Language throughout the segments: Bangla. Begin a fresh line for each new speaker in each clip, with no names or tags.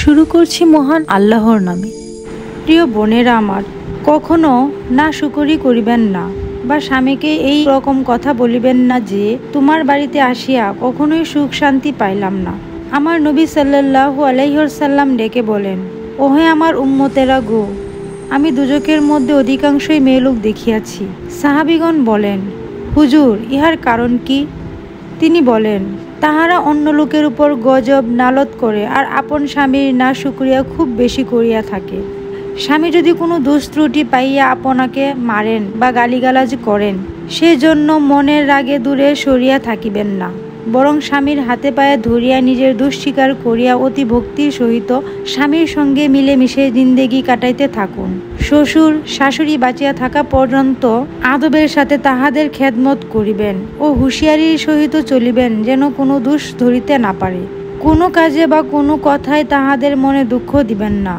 শুরু করছি মহান আল্লাহর নামে। প্রিয় বোনেরা আমার, কখনো না শুকরি করিবেন না বা স্বামীকে এই রকম কথা বলিবেন না যে তোমার বাড়িতে আসিয়া কখনোই সুখ শান্তি পাইলাম না। আমার নবী সাল্লাল্লাহু আলাইহি ওয়াসাল্লাম ডেকে বলেন, ওহে আমার উম্মতেরা গো, আমি দুজকের মধ্যে অধিকাংশই মেয়েলোক দেখিয়াছি। সাহাবীগণ বলেন, হুজুর, ইহার কারণ কি? তিনি বলেন, তাহারা অন্য লোকের উপর গজব নালত করে আর আপন স্বামীর না শুকরিয়া খুব বেশি করিয়া থাকে। স্বামী যদি কোনো দোষ ত্রুটি পাইয়া আপনাকে মারেন বা গালিগালাজ করেন, সেজন্য মনের রাগে দূরে সরিয়া থাকিবেন না, বরং স্বামীর হাতে পায়ে ধরিয়া নিজের দোষ স্বীকার করিয়া অতি ভক্তির সহিত স্বামীর সঙ্গে মিলেমিশে জিন্দেগি কাটাইতে থাকুন। শ্বশুর শাশুড়ি বাঁচিয়া থাকা পর্যন্ত আদবের সাথে তাহাদের খেদমত করিবেন ও হুঁশিয়ারির সহিত চলিবেন, যেন কোনো দোষ ধরিতে না পারে। কোনো কাজে বা কোনো কথায় তাহাদের মনে দুঃখ দিবেন না।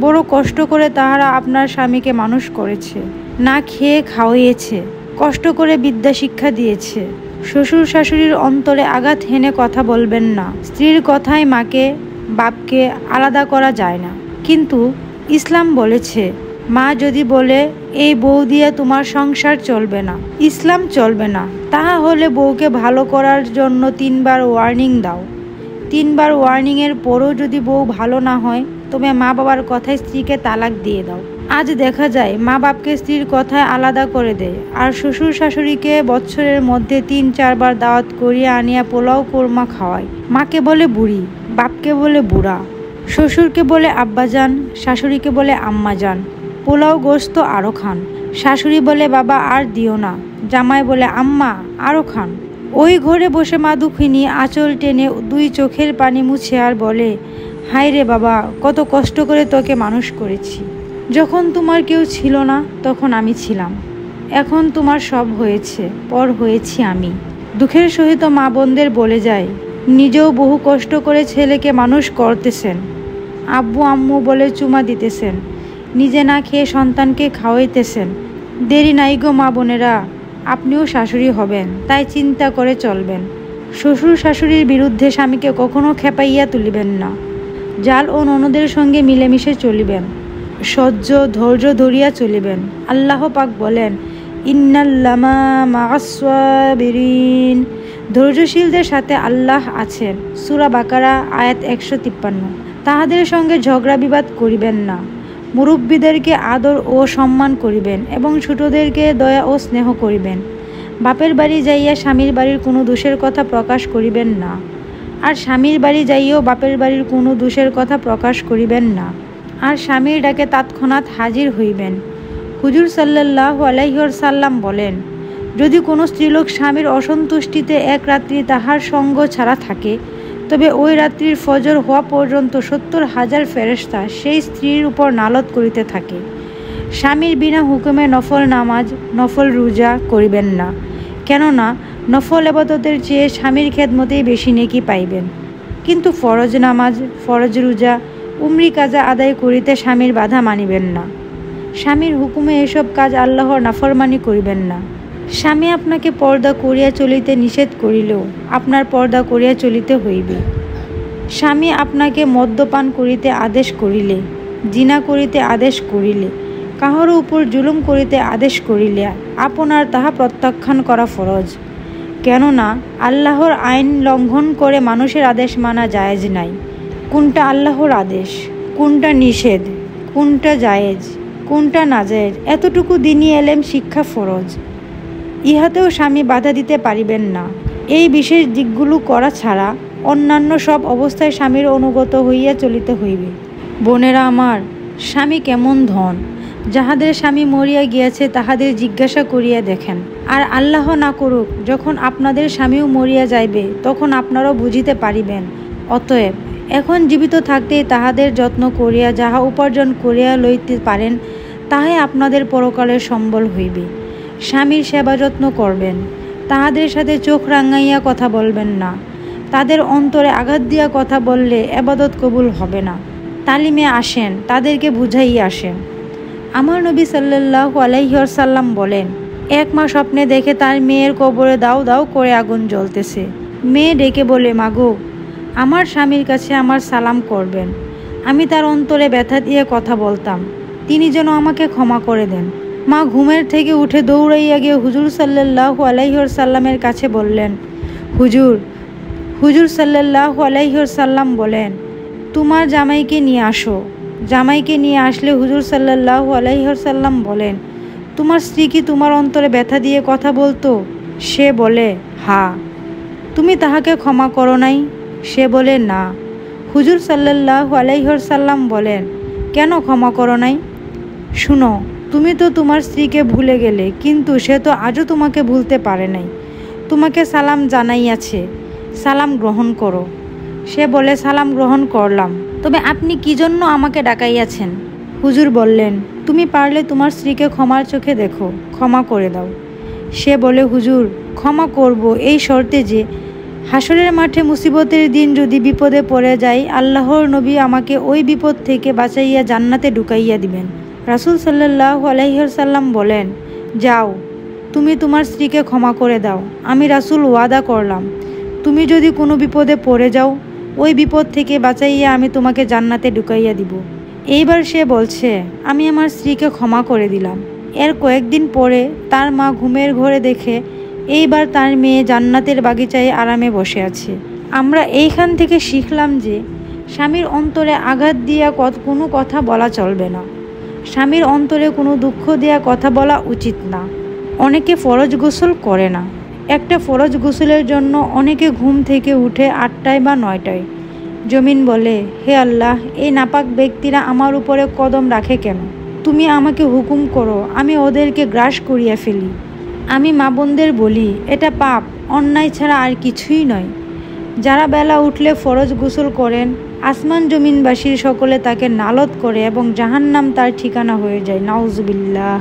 বড় কষ্ট করে তাহারা আপনার স্বামীকে মানুষ করেছে, না খেয়ে খাওয়িয়েছে, কষ্ট করে বিদ্যা শিক্ষা দিয়েছে। শ্বশুর শাশুড়ির অন্তরে আঘাত হেনে কথা বলবেন না। স্ত্রীর কথায় মাকে বাপকে আলাদা করা যায় না, কিন্তু ইসলাম বলেছে, মা যদি বলে এই বউ দিয়ে তোমার সংসার চলবে না, ইসলাম চলবে না, তাহা হলে বউকে ভালো করার জন্য 3 বার ওয়ার্নিং দাও। 3 বার ওয়ার্নিংয়ের পরও যদি বউ ভালো না হয়, তবে মা বাবার কথায় স্ত্রীকে তালাক দিয়ে দাও। আজ দেখা যায় মা বাপকে স্ত্রীর কথায় আলাদা করে দেয়, আর শ্বশুর শাশুড়িকে বছরের মধ্যে 3-4 বার দাওয়াত করিয়া আনিয়া পোলাও কোরমা খাওয়ায়। মাকে বলে বুড়ি, বাপকে বলে বুড়া, শ্বশুরকে বলে আব্বাজান, শাশুড়িকে বলে আম্মাজান। পোলাও গোস্ত আরও খান। শাশুড়ি বলে বাবা আর দিও না, জামাই বলে আম্মা আরও খান। ওই ঘরে বসে মা দুঃখিনী আঁচল টেনে 2 চোখের পানি মুছে আর বলে, হায় রে বাবা, কত কষ্ট করে তোকে মানুষ করেছি। যখন তোমার কেউ ছিল না তখন আমি ছিলাম, এখন তোমার সব হয়েছে, পর হয়েছি আমি। দুঃখের সহিত মা বোনদের বলে যায়, নিজেও বহু কষ্ট করে ছেলেকে মানুষ করতেছেন, আব্বু আম্মু বলে চুমা দিতেছেন, নিজে না খেয়ে সন্তানকে খাওয়াইতেছেন। দেরি নাই গো মা বোনেরা, আপনিও শাশুড়ি হবেন, তাই চিন্তা করে চলবেন। শ্বশুর শাশুড়ির বিরুদ্ধে স্বামীকে কখনো খেপাইয়া তুলিবেন না। জাল ও ননদের সঙ্গে মিলেমিশে চলিবেন, সহ্য ধৈর্য ধরিয়া চলিবেন। আল্লাহ পাক বলেন, ইন্নাল্লামা মাআস সাবিরিন, ধৈর্যশীলদের সাথে আল্লাহ আছেন। সূরা বাকারা আয়াত 153। তাহাদের সঙ্গে ঝগড়া বিবাদ করিবেন না। মুরব্বীদেরকে আদর ও সম্মান করিবেন এবং ছোটদেরকে দয়া ও স্নেহ করিবেন। বাপের বাড়ি যাইয়া স্বামীর বাড়ির কোনো দোষের কথা প্রকাশ করিবেন না, আর স্বামীর বাড়ি যাইয়াও বাপের বাড়ির কোনো দোষের কথা প্রকাশ করিবেন না। আর স্বামীর ডাকে তৎক্ষণাৎ হাজির হইবেন। হুজুর সাল্লাল্লাহু আলাইহি ওয়াসাল্লাম বলেন, যদি কোনো স্ত্রীলোক স্বামীর অসন্তুষ্টিতে এক রাত্রি তাহার সঙ্গ ছাড়া থাকে, তবে ওই রাত্রির ফজর হওয়া পর্যন্ত 70,000 ফেরেশতা সেই স্ত্রীর উপর নালত করিতে থাকে। স্বামীর বিনা হুকুমে নফল নামাজ, নফল রোজা করিবেন না, কেননা নফল ইবাদতের চেয়ে স্বামীর খেদমতেই বেশি নেকি পাইবেন। কিন্তু ফরজ নামাজ, ফরজ রোজা, উমরি কাজা আদায় করিতে স্বামীর বাধা মানিবেন না। স্বামীর হুকুমে এসব কাজ আল্লাহর নাফরমানি করিবেন না। স্বামী আপনাকে পর্দা করিয়া চলিতে নিষেধ করিলেও আপনার পর্দা করিয়া চলিতে হইবে। স্বামী আপনাকে মদ্যপান করিতে আদেশ করিলে, জিনা করিতে আদেশ করিলে, কাহারও উপর জুলুম করিতে আদেশ করিলে আপনার তাহা প্রত্যাখ্যান করা ফরজ। কেননা আল্লাহর আইন লঙ্ঘন করে মানুষের আদেশ মানা জায়েজ নাই। কোনটা আল্লাহর আদেশ, কোনটা নিষেধ, কোনটা জায়েজ, কোনটা নাজায়েজ, এতটুকু দ্বীনি এলেম শিক্ষা ফরজ। ইহাতেও স্বামী বাধা দিতে পারিবেন না। এই বিশেষ দিকগুলো করা ছাড়া অন্যান্য সব অবস্থায় স্বামীর অনুগত হইয়া চলিতে হইবে। বোনেরা আমার, স্বামী কেমন ধন, যাহাদের স্বামী মরিয়া গিয়াছে তাহাদের জিজ্ঞাসা করিয়া দেখেন। আর আল্লাহ না করুক, যখন আপনাদের স্বামীও মরিয়া যাইবে, তখন আপনারাও বুঝিতে পারিবেন। অতএব এখন জীবিত থাকতেই তাহাদের যত্ন করিয়া যাহা উপার্জন করিয়া লইতে পারেন, তাহাই আপনাদের পরকালের সম্বল হইবে। স্বামীর সেবা যত্ন করবেন, তাহাদের সাথে চোখ রাঙাইয়া কথা বলবেন না। তাদের অন্তরে আঘাত দিয়া কথা বললে ইবাদত কবুল হবে না। তালিমে আসেন, তাদেরকে বুঝাইয়া আসেন। আমার নবী সাল্লাল্লাহু আলাইহি ওয়াসাল্লাম বলেন, এক মা স্বপ্নে দেখে তার মেয়ের কবরে দাউ দাউ করে আগুন জ্বলতেছে। মেয়ে ডেকে বলে, মাগো, আমার স্বামীর কাছে আমার সালাম করবেন। আমি তার অন্তরে ব্যথা দিয়ে কথা বলতাম, তিনি যেন আমাকে ক্ষমা করে দেন। মা ঘুমের থেকে উঠে দৌড়াইয়া গিয়ে হুজুর সাল্লাল্লাহু আলাইহি ওয়াসাল্লামের কাছে বললেন, হুজুর সাল্লাল্লাহু আলাইহি ওয়াসাল্লাম বলেন, তোমার জামাইকে নিয়ে আসো। জামাইকে নিয়ে আসলে হুজুর সাল্লাল্লাহু আলাইহি ওয়াসাল্লাম বলেন, তোমার স্ত্রী কি তোমার অন্তরে ব্যথা দিয়ে কথা বলতো? সে বলে, হ্যাঁ। তুমি তাহাকে ক্ষমা করো নাই? সে বলে, না। হুজুর সাল্লাল্লাহু আলাইহি ওয়াসাল্লাম বলেন, কেন ক্ষমা করো নাই? শুনো, তুমি তো তোমার স্ত্রীকে ভুলে গেলে, কিন্তু সে তো আজও তোমাকে ভুলতে পারে নাই। তোমাকে সালাম জানাইয়াছে, সালাম গ্রহণ করো। সে বলে, সালাম গ্রহণ করলাম, তবে আপনি কি জন্য আমাকে ডাকাইয়াছেন? হুজুর বললেন, তুমি পারলে তোমার স্ত্রীকে ক্ষমার চোখে দেখো, ক্ষমা করে দাও। সে বলে, হুজুর ক্ষমা করব এই শর্তে যে হাসরের মাঠে মুসিবতের দিন যদি বিপদে পড়ে যাই, আল্লাহর নবী আমাকে ওই বিপদ থেকে বাঁচাইয়া জান্নাতে ঢুকাইয়া দিবেন। রাসূল সাল্লাল্লাহু আলাইহি ওয়াসাল্লাম বলেন, যাও, তুমি তোমার স্ত্রীকে ক্ষমা করে দাও। আমি রাসূল ওয়াদা করলাম, তুমি যদি কোনো বিপদে পড়ে যাও, ওই বিপদ থেকে বাঁচাইয়া আমি তোমাকে জান্নাতে ঢুকাইয়া দিব। এইবার সে বলছে, আমি আমার স্ত্রীকে ক্ষমা করে দিলাম। এর কয়েকদিন পরে তার মা ঘুমের ঘরে দেখে এইবার তার মেয়ে জান্নাতের বাগিচায় আরামে বসে আছে। আমরা এইখান থেকে শিখলাম যে স্বামীর অন্তরে আঘাত দিয়া কোনো কথা বলা চলবে না। স্বামীর অন্তরে কোনো দুঃখ দেওয়া কথা বলা উচিত না। অনেকে ফরজ গোসল করে না। একটা ফরজ গোসলের জন্য অনেকে ঘুম থেকে উঠে 8টায় বা 9টায়। জমিন বলে, হে আল্লাহ, এই নাপাক ব্যক্তিরা আমার উপরে কদম রাখে কেন? তুমি আমাকে হুকুম করো, আমি ওদেরকে গ্রাস করিয়া ফেলি। আমি মা বোনদের বলি, এটা পাপ, অন্যায় ছাড়া আর কিছুই নয়। যারা বেলা উঠলে ফরজ গোসল করেন, আসমান জমিনবাসীর সকলে তাকে নালত করে এবং জাহান্নাম তার ঠিকানা হয়ে যায়। নাউজুবিল্লাহ।